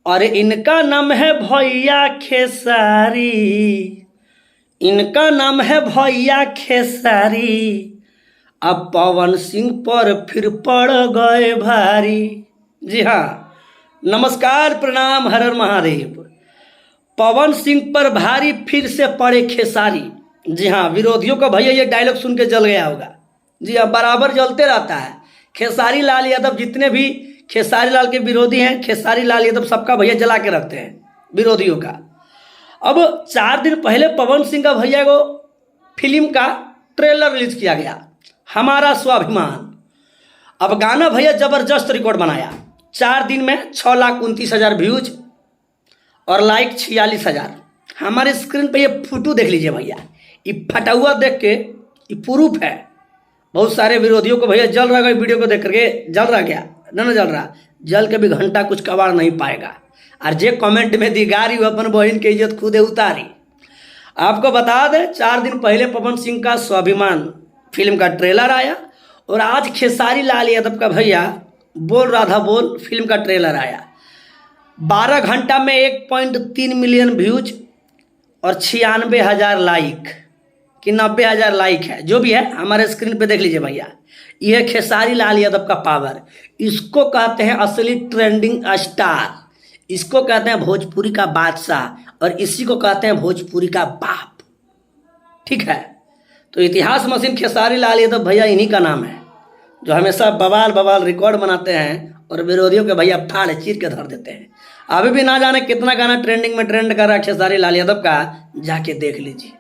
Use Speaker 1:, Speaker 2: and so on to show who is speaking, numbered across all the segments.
Speaker 1: और इनका नाम है भैया खेसारी, इनका नाम है भैया खेसारी। अब पवन सिंह पर फिर पड़ गए भारी। जी हाँ, नमस्कार, प्रणाम, हर हर महादेव। पवन सिंह पर भारी फिर से पड़े खेसारी। जी हाँ, विरोधियों का भैया ये डायलॉग सुन के जल गया होगा। जी हाँ, बराबर जलते रहता है। खेसारी लाल यादव, जितने भी खेसारी लाल के विरोधी हैं, खेसारी लाल यादव सबका भैया जला के रखते हैं विरोधियों का। अब 4 दिन पहले पवन सिंह का भैया को फिल्म का ट्रेलर रिलीज किया गया, हमारा स्वाभिमान। अब गाना भैया जबरदस्त रिकॉर्ड बनाया। 4 दिन में 6,29,000 व्यूज और लाइक 46,000। हमारे स्क्रीन पे ये फोटो देख लीजिए भैया, ये फटा हुआ देख के ये प्रूफ है। बहुत सारे विरोधियों को भैया जल रहा है, वीडियो को देख करके जल रहा क्या? ना जल रहा, जल के भी घंटा कुछ कबाड़ नहीं पाएगा। और जे कमेंट में दी गारी वो अपन बहन की इज्जत खुदे उतारी। आपको बता दें, 4 दिन पहले पवन सिंह का स्वाभिमान फिल्म का ट्रेलर आया और आज खेसारी लाल यादव का भैया बोल राधा बोल फिल्म का ट्रेलर आया। 12 घंटा में 1.3 मिलियन व्यूज और 96,000 लाइक कि 90,000 लाइक है, जो भी है हमारे स्क्रीन पे देख लीजिए भैया। यह खेसारी लाल यादव का पावर, इसको कहते हैं असली ट्रेंडिंग स्टार, इसको कहते हैं भोजपुरी का बादशाह और इसी को कहते हैं भोजपुरी का बाप। ठीक है, तो इतिहास मशीन खेसारी लाल यादव भैया इन्हीं का नाम है, जो हमेशा बवाल बवाल रिकॉर्ड बनाते हैं और विरोधियों के भैया फाड़ चीर के धर देते हैं। अभी भी ना जाने कितना गाना ट्रेंडिंग में ट्रेंड कर रहा है खेसारी लाल यादव का, जाके देख लीजिए।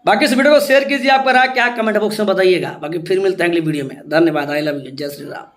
Speaker 1: बाकी इस वीडियो को शेयर कीजिए, आपका राय क्या कमेंट बॉक्स में बताइएगा। बाकी फिर मिलते हैं अगली वीडियो में। धन्यवाद, आई लव यू, जय श्री राम।